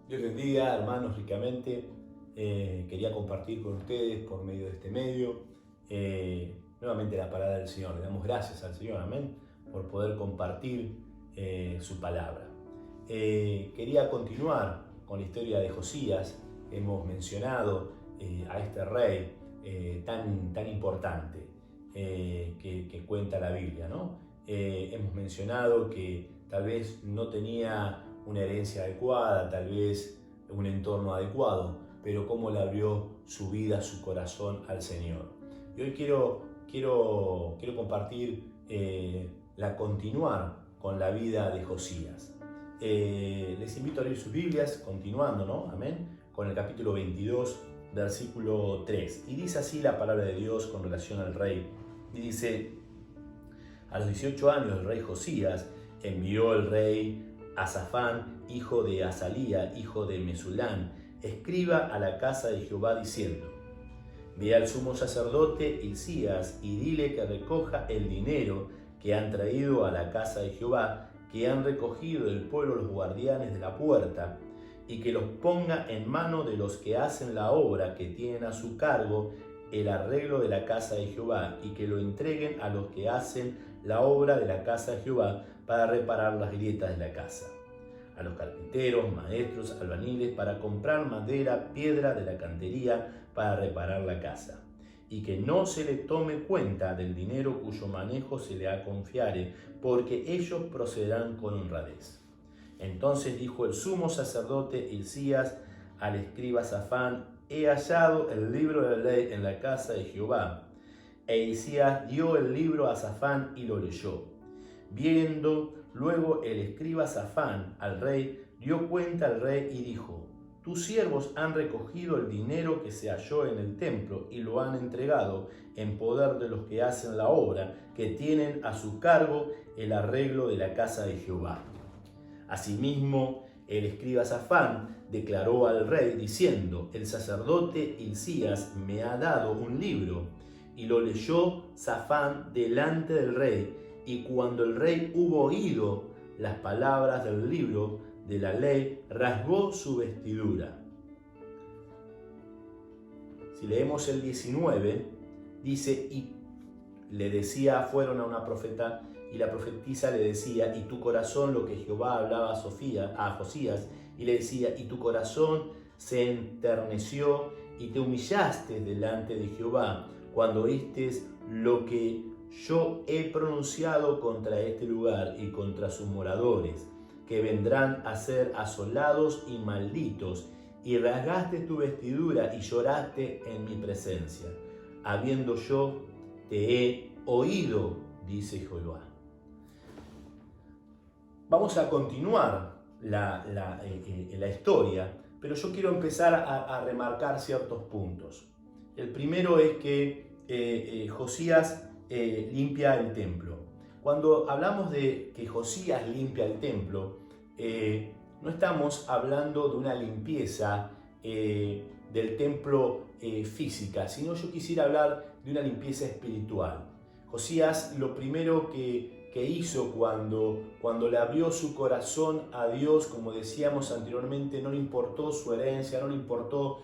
Dios les bendiga, hermanos, ricamente. Quería compartir con ustedes por medio de este medio nuevamente la palabra del Señor. Le damos gracias al Señor, amén, por poder compartir su palabra. Quería continuar con la historia de Josías. Hemos mencionado a este rey tan importante que cuenta la Biblia, ¿no? Hemos mencionado que tal vez no tenía una herencia adecuada, tal vez un entorno adecuado, pero cómo le abrió su vida, su corazón al Señor. Y hoy quiero compartir continuar con la vida de Josías. Les invito a leer sus Biblias, continuando, ¿no? Amén, con el capítulo 22, versículo 3. Y dice así la palabra de Dios con relación al rey. Y dice: a los 18 años el rey Josías envió el rey a Safán, hijo de Azalía, hijo de Mesulán, escriba a la casa de Jehová, diciendo: ve al sumo sacerdote Hilcías y dile que recoja el dinero que han traído a la casa de Jehová, que han recogido del pueblo los guardianes de la puerta, y que los ponga en mano de los que hacen la obra, que tienen a su cargo el arreglo de la casa de Jehová, y que lo entreguen a los que hacen la obra de la casa de Jehová para reparar las grietas de la casa, a los carpinteros, maestros, albañiles, para comprar madera, piedra de la cantería para reparar la casa, y que no se le tome cuenta del dinero cuyo manejo se le ha confiare, porque ellos procederán con honradez. Entonces dijo el sumo sacerdote Hilcías al escriba Safán: he hallado el libro de la ley en la casa de Jehová. E Hilcías dio el libro a Safán y lo leyó. Viendo luego el escriba Safán al rey, dio cuenta al rey y dijo: tus siervos han recogido el dinero que se halló en el templo y lo han entregado en poder de los que hacen la obra, que tienen a su cargo el arreglo de la casa de Jehová. Asimismo, el escriba Safán declaró al rey diciendo: el sacerdote Hilcías me ha dado un libro. Y lo leyó Safán delante del rey, y cuando el rey hubo oído las palabras del libro de la ley, rasgó su vestidura. Si leemos el 19, dice: y le decía, fueron a una profeta, y la profetisa le decía: y tu corazón, lo que Jehová hablaba a Josías, y le decía: y tu corazón se enterneció y te humillaste delante de Jehová cuando oíste lo que yo he pronunciado contra este lugar y contra sus moradores, que vendrán a ser asolados y malditos, y rasgaste tu vestidura y lloraste en mi presencia, habiendo yo te he oído, dice Jehová. Vamos a continuar la historia, pero yo quiero empezar a remarcar ciertos puntos. El primero es que Josías limpia el templo. Cuando hablamos de que Josías limpia el templo, no estamos hablando de una limpieza del templo física, sino yo quisiera hablar de una limpieza espiritual. Josías lo primero que hizo cuando le abrió su corazón a Dios, como decíamos anteriormente, no le importó su herencia, no le importó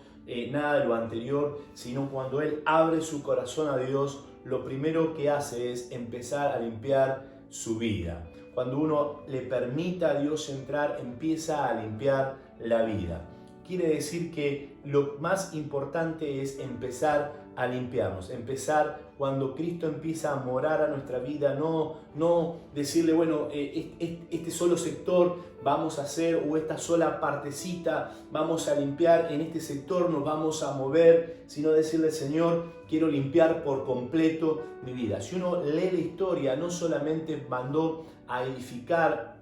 nada de lo anterior, sino cuando él abre su corazón a Dios, lo primero que hace es empezar a limpiar su vida. Cuando uno le permite a Dios entrar, empieza a limpiar la vida. Quiere decir que lo más importante es empezar a limpiarnos, empezar cuando Cristo empieza a morar a nuestra vida, no decirle, bueno, este solo sector vamos a hacer, o esta sola partecita vamos a limpiar, en este sector nos vamos a mover, sino decirle: Señor, quiero limpiar por completo mi vida. Si uno lee la historia, no solamente mandó a edificar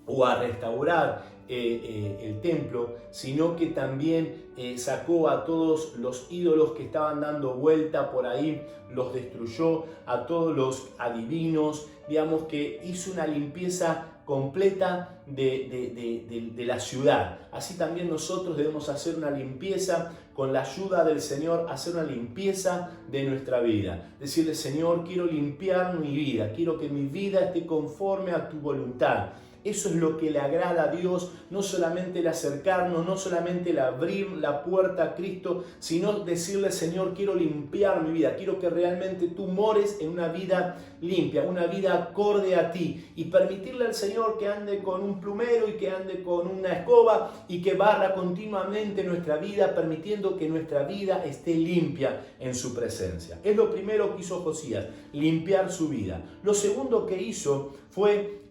o a restaurar el templo, sino que también sacó a todos los ídolos que estaban dando vuelta por ahí, los destruyó, a todos los adivinos, digamos que hizo una limpieza completa de la ciudad. Así también nosotros debemos hacer una limpieza con la ayuda del Señor, hacer una limpieza de nuestra vida. Decirle, Señor, quiero limpiar mi vida, quiero que mi vida esté conforme a tu voluntad. Eso es lo que le agrada a Dios, no solamente el acercarnos, no solamente el abrir la puerta a Cristo, sino decirle, Señor, quiero limpiar mi vida, quiero que realmente tú mores en una vida limpia, una vida acorde a ti, y permitirle al Señor que ande con un plumero y que ande con una escoba y que barra continuamente nuestra vida, permitiendo que nuestra vida esté limpia en su presencia. Es lo primero que hizo Josías, limpiar su vida. Lo segundo que hizo fue,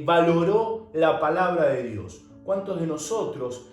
valoró la palabra de Dios. ¿Cuántos de nosotros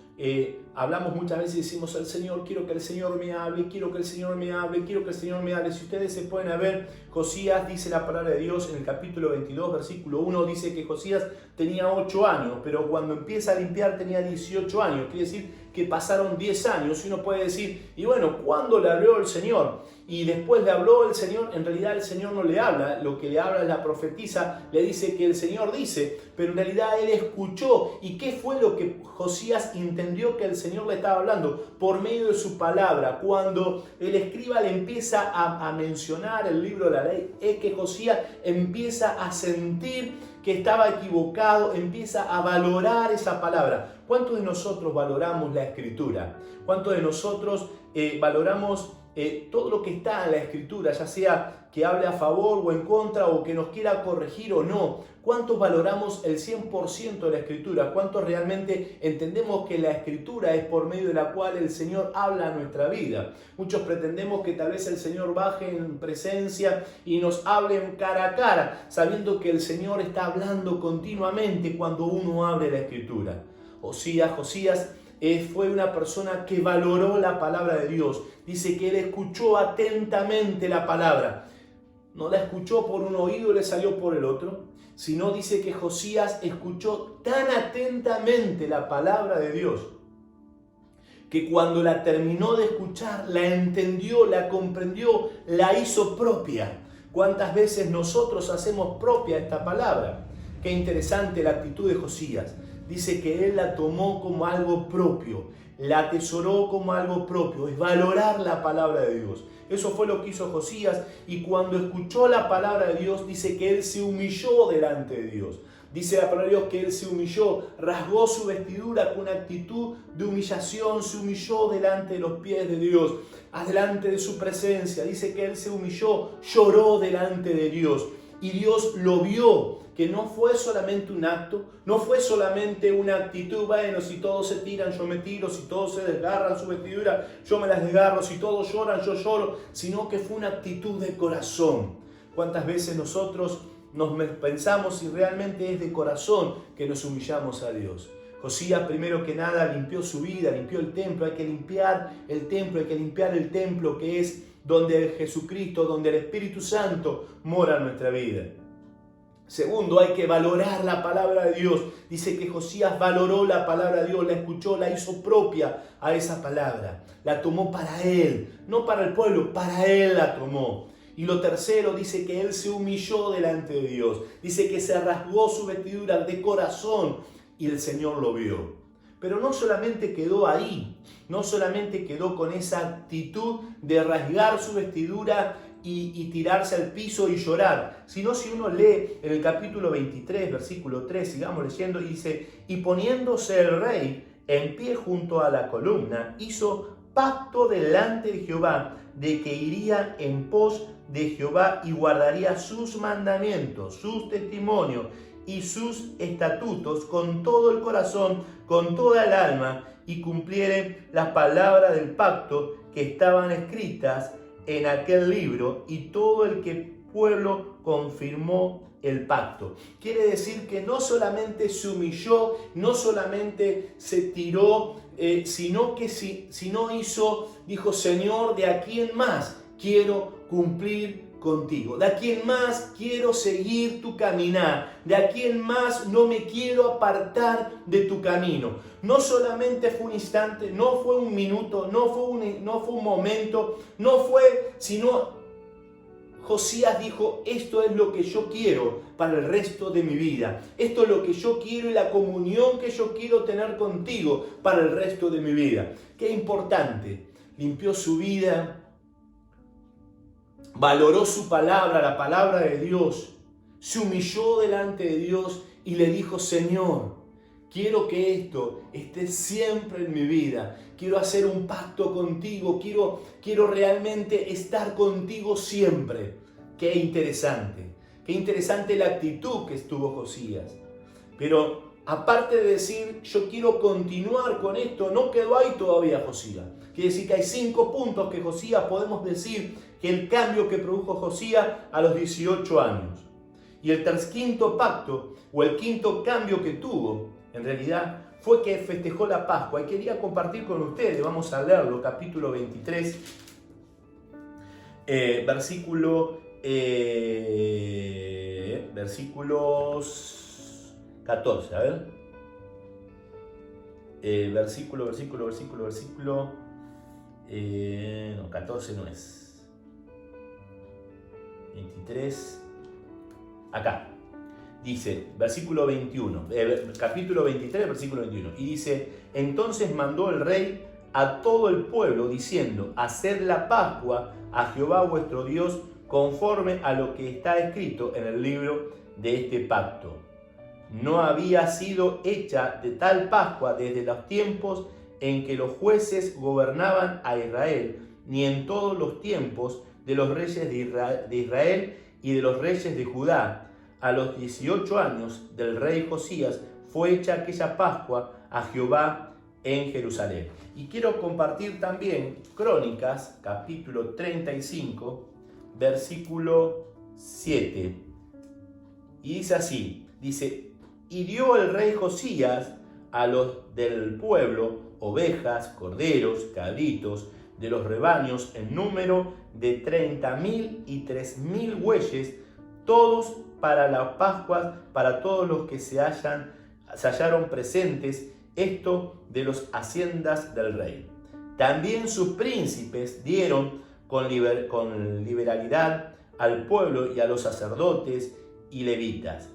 hablamos muchas veces y decimos al Señor, quiero que el Señor me hable, quiero que el Señor me hable, quiero que el Señor me hable? Si ustedes se pueden ver, Josías dice la palabra de Dios en el capítulo 22, versículo 1, dice que Josías tenía 8 años, pero cuando empieza a limpiar tenía 18 años, quiere decir que pasaron 10 años, y uno puede decir, y bueno, ¿cuándo le habló el Señor? Y después le habló el Señor, en realidad el Señor no le habla, lo que le habla es la profetisa, le dice que el Señor dice, pero en realidad él escuchó. ¿Y qué fue lo que Josías entendió que el Señor le estaba hablando? Por medio de su palabra. Cuando el escriba le empieza a mencionar el libro de la ley, es que Josías empieza a sentir que estaba equivocado, empieza a valorar esa palabra. ¿Cuántos de nosotros valoramos la Escritura? ¿Cuántos de nosotros valoramos todo lo que está en la Escritura, ya sea que hable a favor o en contra, o que nos quiera corregir o no? ¿Cuántos valoramos el 100% de la Escritura? ¿Cuántos realmente entendemos que la Escritura es por medio de la cual el Señor habla a nuestra vida? Muchos pretendemos que tal vez el Señor baje en presencia y nos hable cara a cara, sabiendo que el Señor está hablando continuamente cuando uno abre la Escritura. Josías fue una persona que valoró la palabra de Dios. Dice que él escuchó atentamente la palabra. No la escuchó por un oído y le salió por el otro, sino dice que Josías escuchó tan atentamente la palabra de Dios que cuando la terminó de escuchar, la entendió, la comprendió, la hizo propia. ¿Cuántas veces nosotros hacemos propia esta palabra? Qué interesante la actitud de Josías. Dice que él la tomó como algo propio, la atesoró como algo propio, es valorar la palabra de Dios. Eso fue lo que hizo Josías, y cuando escuchó la palabra de Dios, dice que él se humilló delante de Dios. Dice la palabra de Dios que él se humilló, rasgó su vestidura con una actitud de humillación, se humilló delante de los pies de Dios, adelante de su presencia. Dice que él se humilló, lloró delante de Dios, y Dios lo vio. Que no fue solamente un acto, no fue solamente una actitud, bueno, si todos se tiran, yo me tiro, si todos se desgarran su vestidura, yo me las desgarro, si todos lloran, yo lloro, sino que fue una actitud de corazón. ¿Cuántas veces nosotros nos pensamos si realmente es de corazón que nos humillamos a Dios? Josías, primero que nada, limpió su vida, limpió el templo. Hay que limpiar el templo, hay que limpiar el templo que es donde Jesucristo, donde el Espíritu Santo mora en nuestra vida. Segundo, hay que valorar la palabra de Dios. Dice que Josías valoró la palabra de Dios, la escuchó, la hizo propia a esa palabra. La tomó para él, no para el pueblo, para él la tomó. Y lo tercero, dice que él se humilló delante de Dios. Dice que se rasgó su vestidura de corazón y el Señor lo vio. Pero no solamente quedó ahí, no solamente quedó con esa actitud de rasgar su vestidura y tirarse al piso y llorar, sino si uno lee en el capítulo 23, versículo 3, sigamos leyendo, y dice, y poniéndose el rey en pie junto a la columna, hizo pacto delante de Jehová, de que iría en pos de Jehová y guardaría sus mandamientos, sus testimonios y sus estatutos con todo el corazón, con toda el alma, y cumpliere las palabras del pacto que estaban escritas en aquel libro, y todo el pueblo confirmó el pacto. Quiere decir que no solamente se humilló, no solamente se tiró, sino que hizo, dijo, Señor, de aquí en más quiero cumplir contigo, de aquí en más quiero seguir tu caminar, de aquí en más no me quiero apartar de tu camino. No solamente fue un instante, no fue un minuto, no fue un momento, sino Josías dijo, esto es lo que yo quiero para el resto de mi vida. Esto es lo que yo quiero y la comunión que yo quiero tener contigo para el resto de mi vida. Qué importante. Limpió su vida, valoró su palabra, la palabra de Dios, se humilló delante de Dios y le dijo, Señor, quiero que esto esté siempre en mi vida. Quiero hacer un pacto contigo. Quiero realmente estar contigo siempre. Qué interesante. Qué interesante la actitud que tuvo Josías. Pero aparte de decir, yo quiero continuar con esto, no quedó ahí todavía Josías. Quiere decir que hay 5 puntos que Josías podemos decir que el cambio que produjo Josías a los 18 años. Y el quinto pacto o el quinto cambio que tuvo, en realidad, fue que festejó la Pascua. Y quería compartir con ustedes, vamos a leerlo, capítulo 23, versículos 14, a ver. Versículo, no, 14 no es. 23, acá. Dice, versículo 21, capítulo 23, versículo 21. Y dice, entonces mandó el rey a todo el pueblo diciendo, haced la Pascua a Jehová vuestro Dios conforme a lo que está escrito en el libro de este pacto. No había sido hecha de tal Pascua desde los tiempos en que los jueces gobernaban a Israel, ni en todos los tiempos de los reyes de Israel y de los reyes de Judá. A los 18 años del rey Josías fue hecha aquella Pascua a Jehová en Jerusalén. Y quiero compartir también Crónicas, capítulo 35, versículo 7. Y dice así, dice, y dio el rey Josías a los del pueblo ovejas, corderos, cabritos, de los rebaños en número de 30.000 y 3.000 bueyes, todos para las Pascuas, para todos los que se hallaron presentes, esto de las haciendas del rey. También sus príncipes dieron con liberalidad al pueblo y a los sacerdotes y levitas.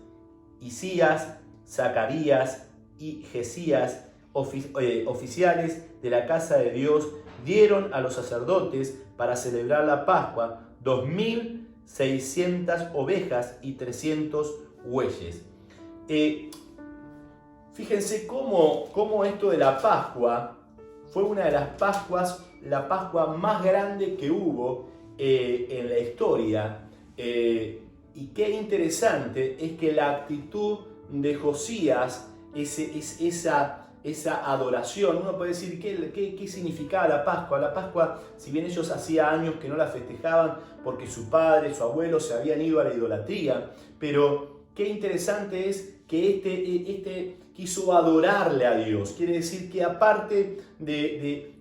Isías, Zacarías y Jesías, oficiales de la casa de Dios, dieron a los sacerdotes para celebrar la Pascua 2.600 ovejas y 300 bueyes. Fíjense cómo esto de la Pascua fue una de las Pascuas, la Pascua más grande que hubo en la historia. Y qué interesante es que la actitud de Josías, esa adoración, uno puede decir, ¿qué significaba la Pascua? La Pascua, si bien ellos hacía años que no la festejaban porque su padre, su abuelo se habían ido a la idolatría, pero qué interesante es que este quiso adorarle a Dios. Quiere decir que aparte de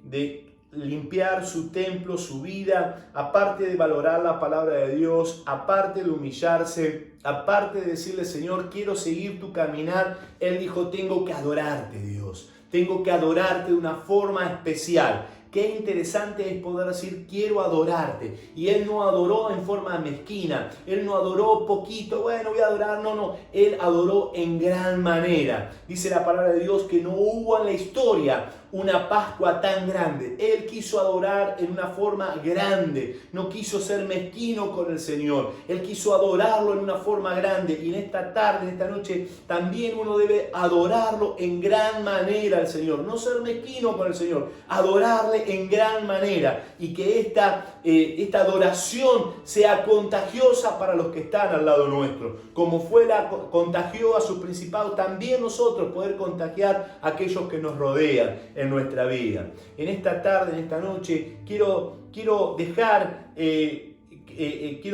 limpiar su templo, su vida, aparte de valorar la palabra de Dios, aparte de humillarse, aparte de decirle, Señor, quiero seguir tu caminar, él dijo, tengo que adorarte, Dios, tengo que adorarte de una forma especial. Qué interesante es poder decir, quiero adorarte. Y él no adoró en forma mezquina, él no adoró poquito, bueno, voy a adorar, no, él adoró en gran manera. Dice la palabra de Dios que no hubo en la historia una Pascua tan grande. Él quiso adorar en una forma grande, no quiso ser mezquino con el Señor, él quiso adorarlo en una forma grande. Y en esta tarde, en esta noche, también uno debe adorarlo en gran manera al Señor, no ser mezquino con el Señor, adorarle en gran manera, y que esta adoración sea contagiosa para los que están al lado nuestro. Como contagió a sus principados, también nosotros poder contagiar a aquellos que nos rodean en nuestra vida. En esta tarde, en esta noche, quiero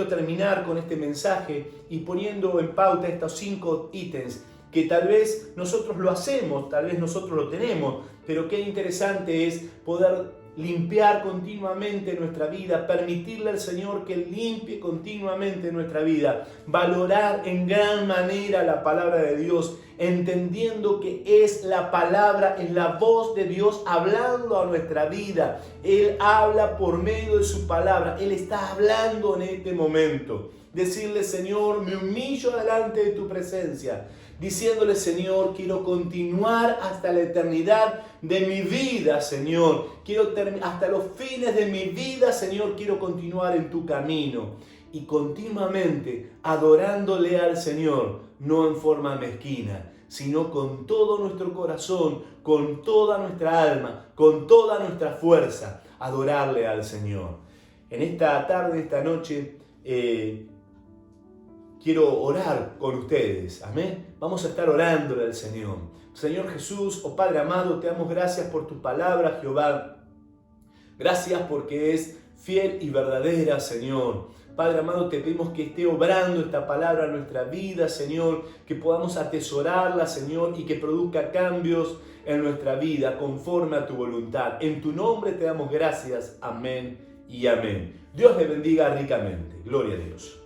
terminar con este mensaje y poniendo en pauta estos 5 ítems que tal vez nosotros lo hacemos, tal vez nosotros lo tenemos, pero qué interesante es poder limpiar continuamente nuestra vida, permitirle al Señor que limpie continuamente nuestra vida, valorar en gran manera la palabra de Dios, entendiendo que es la palabra, es la voz de Dios hablando a nuestra vida. Él habla por medio de su palabra, Él está hablando en este momento. Decirle: Señor, me humillo delante de tu presencia, diciéndole: Señor, quiero continuar hasta la eternidad de mi vida, Señor. Quiero hasta los fines de mi vida, Señor, quiero continuar en tu camino. Y continuamente adorándole al Señor, no en forma mezquina, sino con todo nuestro corazón, con toda nuestra alma, con toda nuestra fuerza, adorarle al Señor. En esta tarde, esta noche, quiero orar con ustedes, amén. Vamos a estar orándole al Señor. Señor Jesús, oh Padre amado, te damos gracias por tu palabra, Jehová. Gracias porque es fiel y verdadera, Señor. Padre amado, te pedimos que esté obrando esta palabra en nuestra vida, Señor, que podamos atesorarla, Señor, y que produzca cambios en nuestra vida conforme a tu voluntad. En tu nombre te damos gracias, amén y amén. Dios le bendiga ricamente. Gloria a Dios.